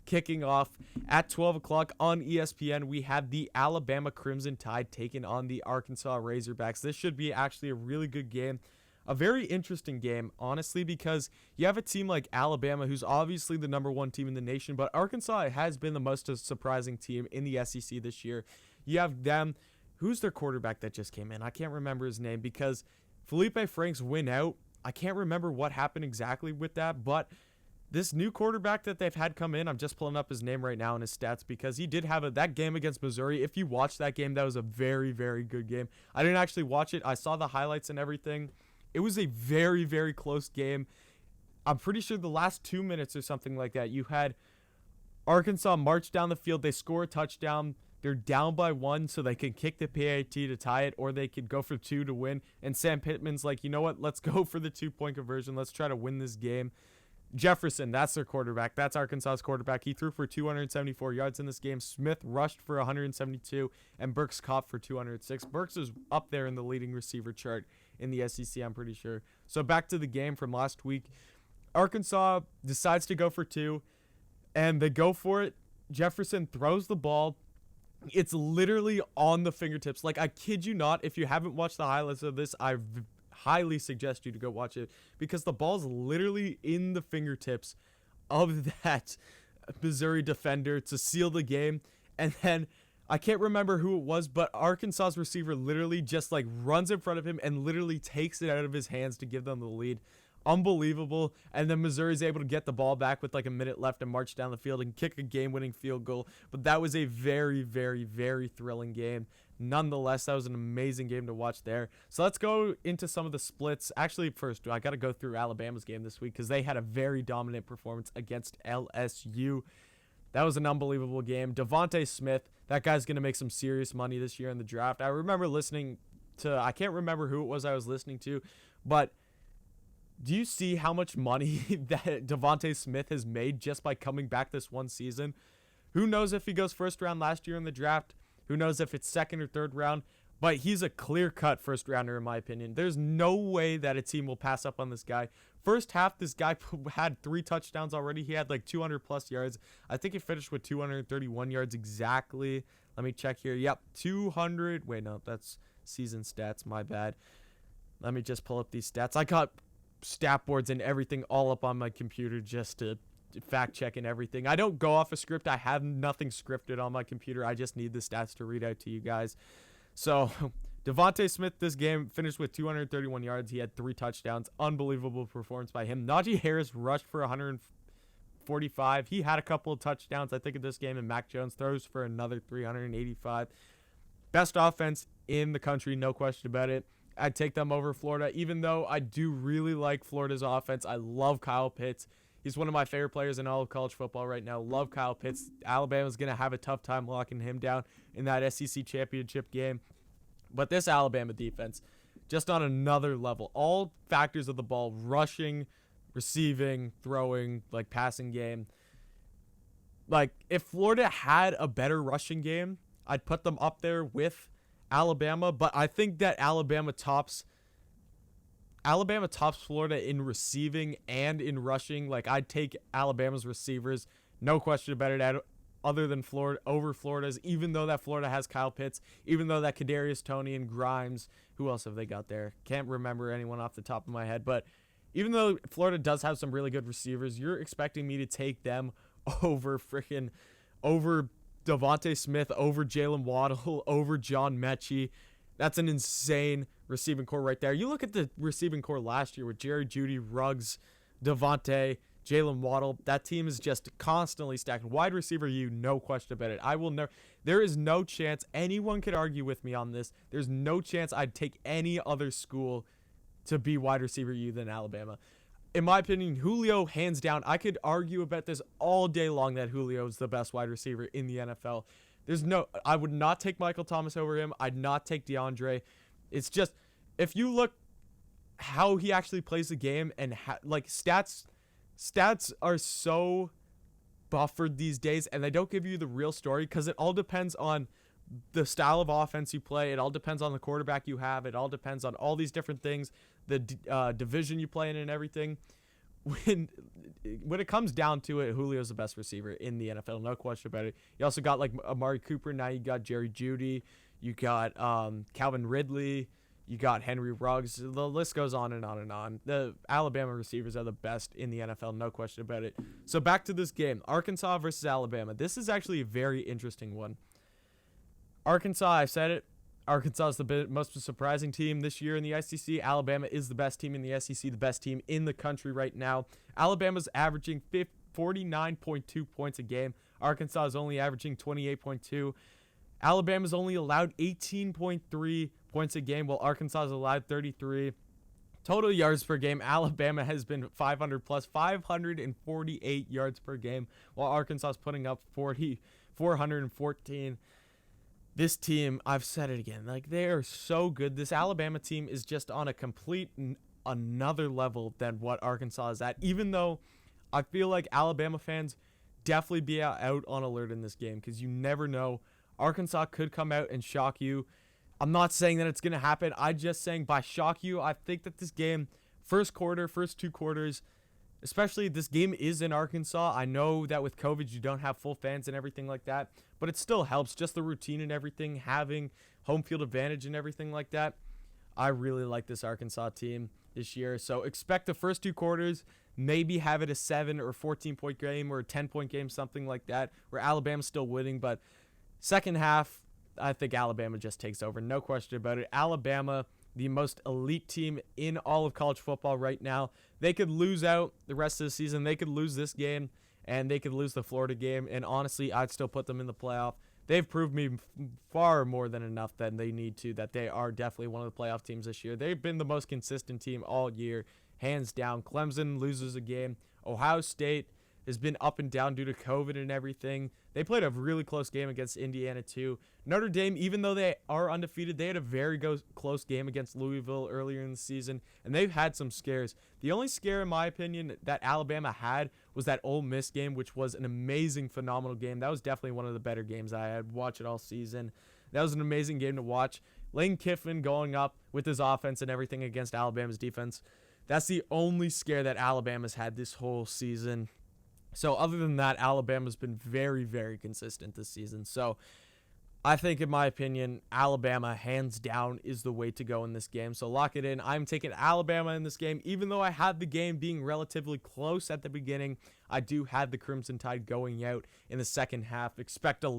kicking off at 12 o'clock on ESPN. We have the Alabama Crimson Tide taking on the Arkansas Razorbacks. This should be actually a really good game. A very interesting game, honestly, because you have a team like Alabama, who's obviously the number one team in the nation, but Arkansas has been the most surprising team in the SEC this year. You have them. Who's their quarterback that just came in? I can't remember his name because Felipe Franks went out. I can't remember what happened exactly with that, but this new quarterback that they've had come in, I'm just pulling up his name right now and his stats because he did have that game against Missouri. If you watched that game, that was a very, very good game. I didn't actually watch it. I saw the highlights and everything. It was a very, very close game. I'm pretty sure the last 2 minutes or something like that, you had Arkansas march down the field. They score a touchdown. They're down by 1, so they can kick the PAT to tie it, or they could go for 2 to win. And Sam Pittman's like, you know what? Let's go for the 2-point conversion. Let's try to win this game. Jefferson, that's their quarterback. That's Arkansas's quarterback. He threw for 274 yards in this game. Smith rushed for 172, and Burks caught for 206. Burks is up there in the leading receiver chart in the SEC, I'm pretty sure. So back to the game from last week. Arkansas decides to go for 2, and they go for it. Jefferson throws the ball. It's literally on the fingertips. Like, I kid you not, if you haven't watched the highlights of this, I highly suggest you to go watch it because the ball's literally in the fingertips of that Missouri defender to seal the game. And then I can't remember who it was, but Arkansas's receiver literally just like runs in front of him and literally takes it out of his hands to give them the lead. Unbelievable. And then Missouri's able to get the ball back with like a minute left and march down the field and kick a game-winning field goal. But that was a very, very, very thrilling game. Nonetheless, that was an amazing game to watch there. So let's go into some of the splits. Actually, first, I got to go through Alabama's game this week because they had a very dominant performance against LSU. That was an unbelievable game. Devontae Smith, that guy's going to make some serious money this year in the draft. I remember listening to, I can't remember who it was I was listening to, but do you see how much money that Devontae Smith has made just by coming back this one season? Who knows if he goes first round last year in the draft? Who knows if it's second or third round? But he's a clear-cut first rounder in my opinion. There's no way that a team will pass up on this guy. First half, this guy had 3 touchdowns already. He had like 200-plus yards. I think he finished with 231 yards exactly. Let me check here. Yep, 200. Wait, no, that's season stats. My bad. Let me just pull up these stats. I got stat boards and everything all up on my computer just to fact check and everything. I don't go off a script. I have nothing scripted on my computer. I just need the stats to read out to you guys. So Devontae Smith this game finished with 231 yards. He had 3 touchdowns. Unbelievable performance by him. Najee Harris rushed for 145. He had a couple of touchdowns, I think, in this game, and Mac Jones throws for another 385. Best offense in the country, no question about it. I'd take them over Florida, even though I do really like Florida's offense. I love Kyle Pitts. He's one of my favorite players in all of college football right now. Love Kyle Pitts. Alabama's going to have a tough time locking him down in that SEC championship game. But this Alabama defense, just on another level. All factors of the ball, rushing, receiving, throwing, like passing game. Like, if Florida had a better rushing game, I'd put them up there with Alabama. But I think that Alabama tops Florida in receiving and in rushing. Like, I'd take Alabama's receivers, no question about it, other than Florida over Florida's, even though that Florida has Kyle Pitts, even though that Kadarius Toney and Grimes, who else have they got there? Can't remember anyone off the top of my head, but even though Florida does have some really good receivers, you're expecting me to take them over Devontae Smith, over Jalen Waddle, over John Mechie. That's an insane receiving core right there. You look at the receiving core last year with Jerry Jeudy, Ruggs, Devontae, Jalen Waddle. That team is just constantly stacked. Wide receiver, no question about it. There is no chance anyone could argue with me on this. There's no chance I'd take any other school to be wide receiver than Alabama. In my opinion, Julio, hands down, I could argue about this all day long that Julio is the best wide receiver in the NFL. I would not take Michael Thomas over him. I'd not take DeAndre. It's just, if you look how he actually plays the game and stats are so buffered these days, and they don't give you the real story because it all depends on the style of offense you play. It all depends on the quarterback you have. It all depends on all these different things, the division you play in and everything. when when it comes down to it, Julio's the best receiver in the NFL, no question about it. You also got like Amari Cooper. Now you got Jerry Jeudy. You got Calvin Ridley. You got Henry Ruggs. The list goes on and on and on. The Alabama receivers are the best in the NFL, no question about it. So back to this game, Arkansas versus Alabama. This is actually a very interesting one. Arkansas, I said it. Arkansas is the most surprising team this year in the SEC. Alabama is the best team in the SEC, the best team in the country right now. Alabama's averaging 49.2 points a game. Arkansas is only averaging 28.2. Alabama's only allowed 18.3 points a game, while Arkansas has allowed 33. Total yards per game, Alabama has been 500 plus, 548 yards per game, while Arkansas is putting up 414. This team, I've said it again, like they are so good. This Alabama team is just on a complete another level than what Arkansas is at, even though I feel like Alabama fans definitely be out on alert in this game because you never know. Arkansas could come out and shock you. I'm not saying that it's going to happen. I'm just saying by shock you, I think that this game, first quarter, first 2 quarters, especially this game is in Arkansas. I know that with COVID, you don't have full fans and everything like that, but it still helps. Just the routine and everything, having home field advantage and everything like that. I really like this Arkansas team this year. So expect the first 2 quarters, maybe have it a 7 or 14-point game or a 10-point game, something like that, where Alabama's still winning. But second half, I think Alabama just takes over. No question about it. Alabama, the most elite team in all of college football right now. They could lose out the rest of the season. They could lose this game, and they could lose the Florida game. And honestly, I'd still put them in the playoff. They've proved me far more than enough that they need to, that they are definitely one of the playoff teams this year. They've been the most consistent team all year, hands down. Clemson loses a game. Ohio State has been up and down due to COVID and everything. They played a really close game against Indiana too. Notre Dame, even though they are undefeated, they had a very close game against Louisville earlier in the season, and they've had some scares. The only scare, in my opinion, that Alabama had was that Ole Miss game, which was an amazing, phenomenal game. That was definitely one of the better games I had watched it all season. That was an amazing game to watch. Lane Kiffin going up with his offense and everything against Alabama's defense. That's the only scare that Alabama's had this whole season. So other than that, Alabama's been very, very consistent this season. So I think, in my opinion, Alabama, hands down, is the way to go in this game. So lock it in. I'm taking Alabama in this game. Even though I had the game being relatively close at the beginning, I do have the Crimson Tide going out in the second half. Expect a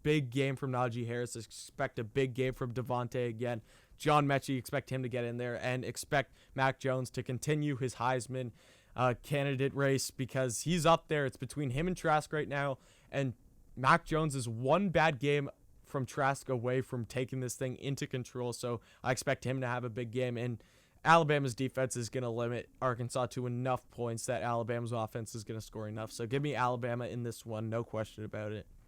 big game from Najee Harris. Expect a big game from Devontae again. John Mechie, expect him to get in there. And expect Mac Jones to continue his Heisman candidate race, because he's up there. It's between him and Trask right now, and Mac Jones is one bad game from Trask away from taking this thing into control. So I expect him to have a big game, and Alabama's defense is going to limit Arkansas to enough points that Alabama's offense is going to score enough. So give me Alabama in this one, no question about it.